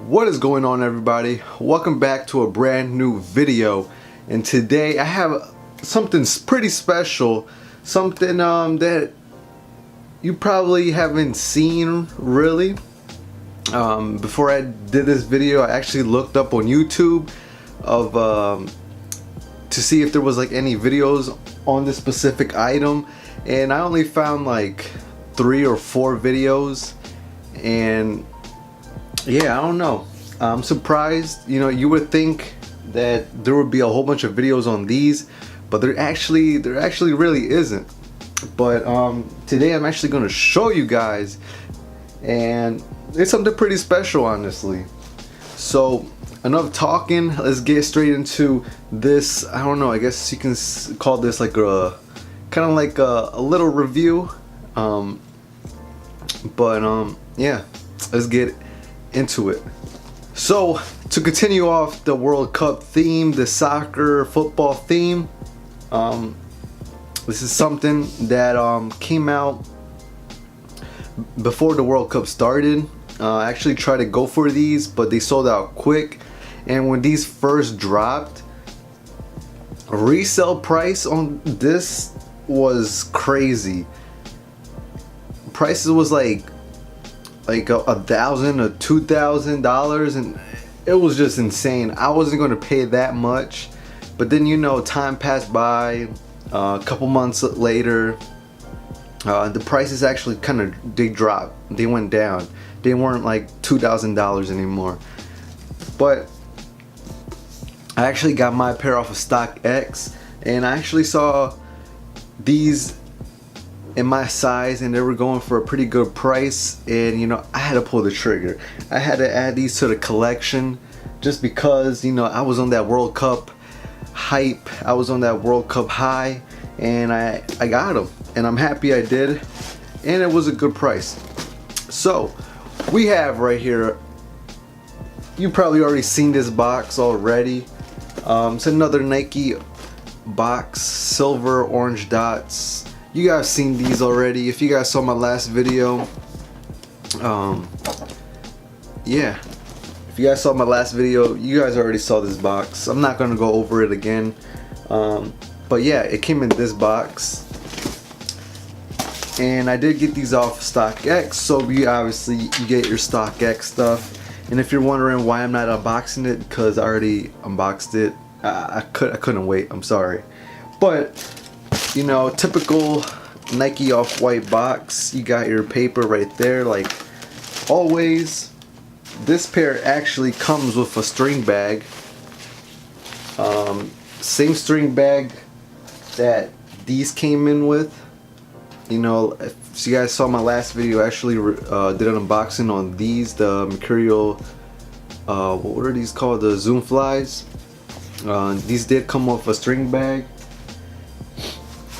What is going on, everybody? Welcome back to a brand new video, and today I have something pretty special, something that you probably haven't seen really. Before I did this video, I actually looked up on YouTube of to see if there was like any videos on this specific item, and I only found like 3 or 4 videos. And yeah, I don't know, I'm surprised. You know, you would think that there would be a whole bunch of videos on these, but there actually really isn't. But today I'm actually going to show you guys, and it's something pretty special, honestly. So enough talking, let's get straight into this. I don't know, I guess you can call this like a kind of like a little review. Yeah, let's get into it. So to continue off the World Cup theme, the soccer football theme, this is something that came out before the World Cup started. I actually tried to go for these, but they sold out quick. And when these first dropped, resale price on this was crazy. Prices was like $1,000 or $2,000, and it was just insane. I wasn't going to pay that much, but then, you know, time passed by. A couple months later, the prices actually they dropped. They went down. They weren't like $2,000 anymore. But I actually got my pair off of StockX, and I actually saw these in my size, and they were going for a pretty good price. And you know, I had to pull the trigger. I had to add these to the collection just because, you know, I was on that World Cup hype, I was on that World Cup high, and I got them, and I'm happy I did, and it was a good price. So we have right here, you probably already seen this box already. It's another Nike box, silver orange dots. You guys seen these already if you guys saw my last video. Yeah, if you guys saw my last video, you guys already saw this box. I'm not gonna go over it again. But yeah, it came in this box, and I did get these off StockX. So you get your StockX stuff. And if you're wondering why I'm not unboxing it, because I already unboxed it. I couldn't wait. I'm sorry. But you know, typical Nike off-white box. You got your paper right there, like always. This pair actually comes with a string bag. Same string bag that these came in with. You know, if you guys saw my last video, I actually did an unboxing on these, the Mercurial, what are these called? The Zoom Flies. These did come with a string bag.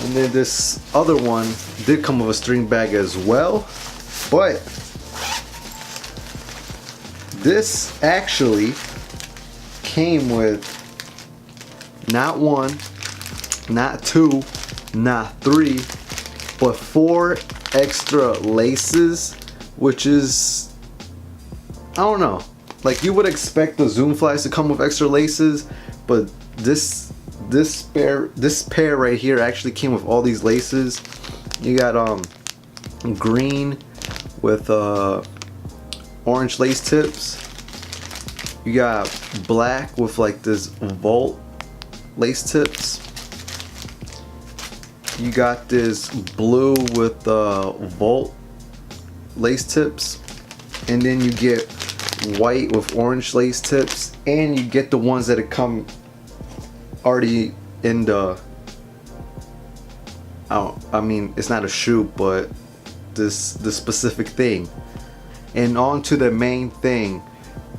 And then this other one did come with a string bag as well. But this actually came with not 1, not 2, not 3, but 4 extra laces, which is, I don't know, like you would expect the Zoom Flies to come with extra laces, but this pair right here actually came with all these laces. You got green with orange lace tips. You got black with like this Volt lace tips. You got this blue with Volt lace tips, and then you get white with orange lace tips, and you get the ones that come already in the, I mean, it's not a shoe, but the specific thing. And on to the main thing,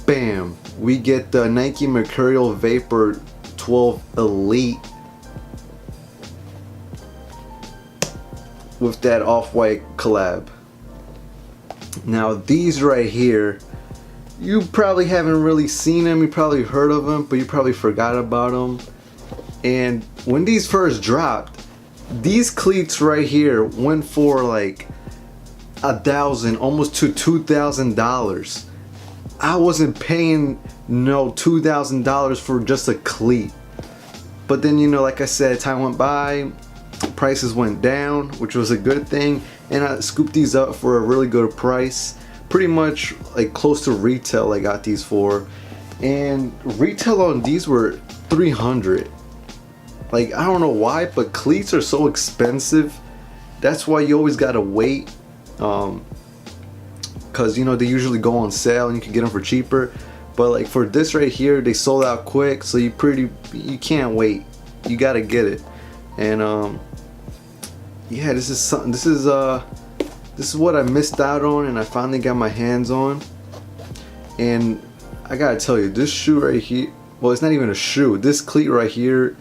bam, we get the Nike Mercurial Vapor 12 Elite with that off-white collab. Now these right here, you probably haven't really seen them, you probably heard of them, but you probably forgot about them. And when these first dropped, these cleats right here went for like $1,000, almost to $2,000. I wasn't paying no $2,000 for just a cleat. But then, you know, like I said, time went by, prices went down, which was a good thing, and I scooped these up for a really good price, pretty much like close to retail I got these for. And retail on these were $300. Like, I don't know why, but cleats are so expensive. That's why you always gotta wait, because you know they usually go on sale and you can get them for cheaper. But like for this right here, they sold out quick, so you can't wait. You gotta get it. And yeah, this is something. This is what I missed out on, and I finally got my hands on. And I gotta tell you, this shoe right here, well, it's not even a shoe. This cleat right here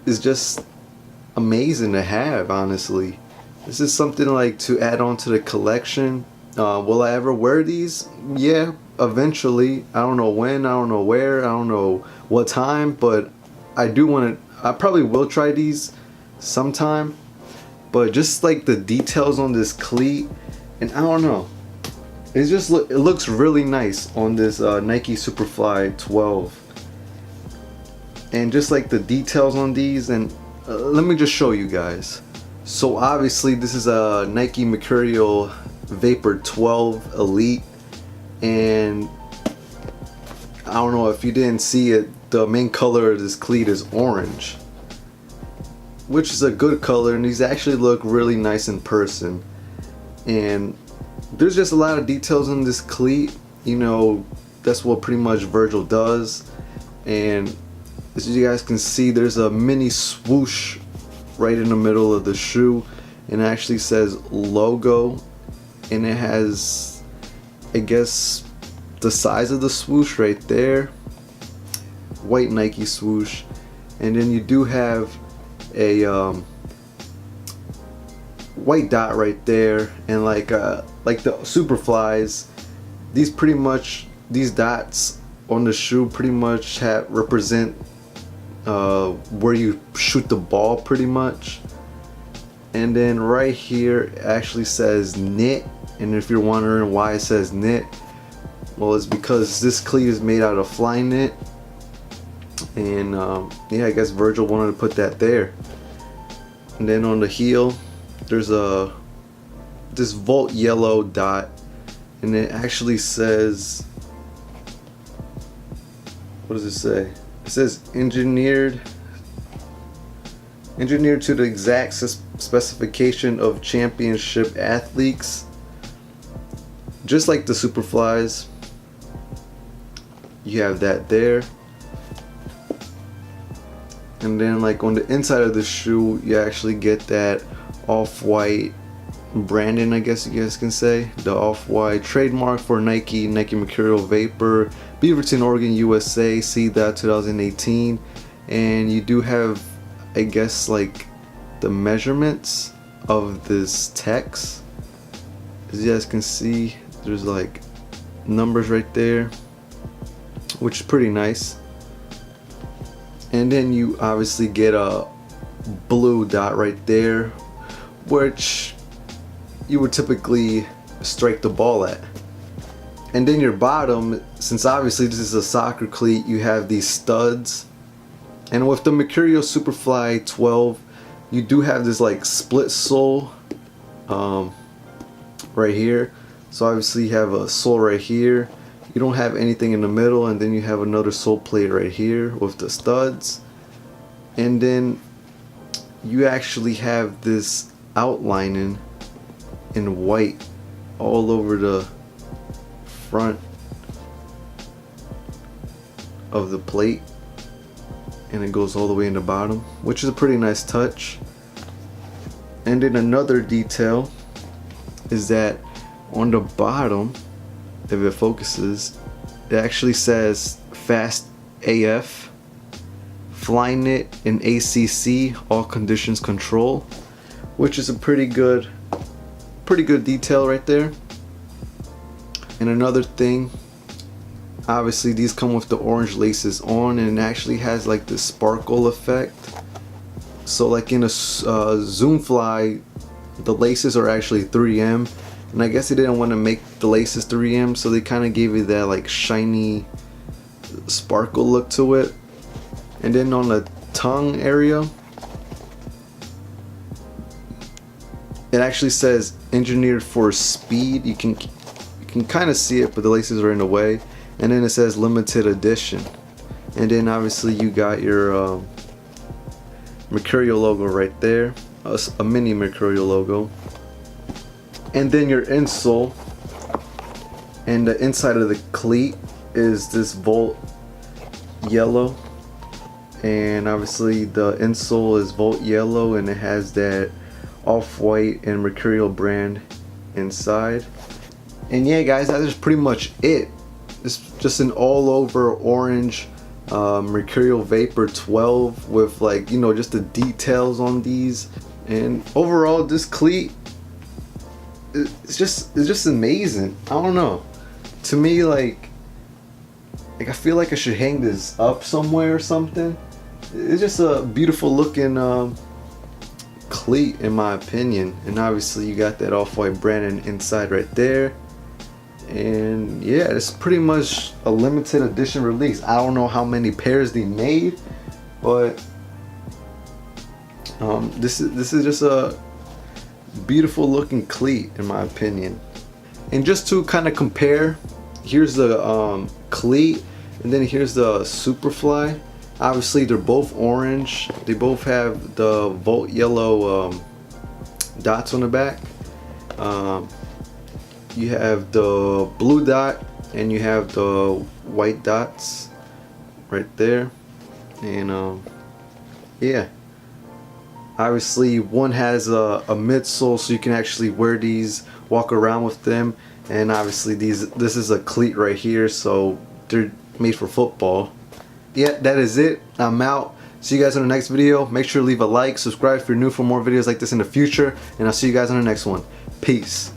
is just amazing to have, honestly. This is something like to add on to the collection. Will I ever wear these? Yeah, eventually. I don't know when, I don't know where, I don't know what time, but I do want to, I probably will try these sometime. But just like the details on this cleat, and I don't know, it's just it looks really nice on this Nike Superfly 12. And just like the details on these, and let me just show you guys. So obviously this is a Nike Mercurial Vapor 12 Elite, and I don't know if you didn't see it, the main color of this cleat is orange, which is a good color, and these actually look really nice in person. And there's just a lot of details on this cleat, you know, that's what pretty much Virgil does. And as you guys can see, there's a mini swoosh right in the middle of the shoe, and it actually says logo, and it has, I guess, the size of the swoosh right there, white Nike swoosh. And then you do have a white dot right there, and like the Superflies, these dots on the shoe pretty much represent where you shoot the ball pretty much. And then right here it actually says knit, and if you're wondering why it says knit, well, it's because this cleat is made out of fly knit. And yeah, I guess Virgil wanted to put that there. And then on the heel there's this Volt yellow dot, and it actually says, what does it say? It says engineered to the exact specification of championship athletes, just like the Superflies. You have that there. And then like on the inside of the shoe, you actually get that off-white branding, I guess you guys can say. The off-white trademark for Nike Mercurial Vapor, Beaverton, Oregon, USA, see that 2018. And you do have, I guess, like the measurements of this text. As you guys can see, there's like numbers right there, which is pretty nice. And then you obviously get a blue dot right there, which you would typically strike the ball at. And then your bottom, since obviously this is a soccer cleat, you have these studs. And with the Mercurial Superfly 12, you do have this like split sole right here. So obviously you have a sole right here. You don't have anything in the middle, and then you have another sole plate right here with the studs. And then you actually have this outlining in white all over the front of the plate, and it goes all the way in the bottom, which is a pretty nice touch. And then another detail is that on the bottom, if it focuses, it actually says Fast AF, Flyknit, and ACC, all conditions control, which is a pretty good detail right there. And another thing, obviously these come with the orange laces on, and it actually has like this sparkle effect. So like in a Zoom Fly, the laces are actually 3M, and I guess they didn't want to make the laces 3M, so they kind of gave it that like shiny sparkle look to it. And then on the tongue area, it actually says engineered for speed. You can kind of see it, but the laces are in the way. And then it says limited edition. And then obviously you got your Mercurial logo right there, a mini Mercurial logo. And then your insole, and the inside of the cleat is this Volt yellow. And obviously the insole is Volt yellow, and it has that off-white and Mercurial brand inside. And yeah guys, that is pretty much it. It's just an all-over orange Mercurial Vapor 12 with, like, you know, just the details on these. And overall, this cleat, it's just amazing. I don't know, to me, like I feel like I should hang this up somewhere or something. It's just a beautiful looking cleat in my opinion. And obviously you got that off-white brand inside right there. And yeah, it's pretty much a limited edition release. I don't know how many pairs they made, but this is just a beautiful looking cleat in my opinion. And just to kind of compare, here's the cleat, and then here's the Superfly. Obviously they're both orange. They both have the Volt yellow dots on the back. You have the blue dot and you have the white dots right there. And yeah, obviously one has a midsole, so you can actually wear these, walk around with them. And obviously this is a cleat right here, so they're made for football. Yeah, that is it. I'm out. See you guys in the next video. Make sure to leave a like, subscribe if you're new for more videos like this in the future, and I'll see you guys in the next one. Peace.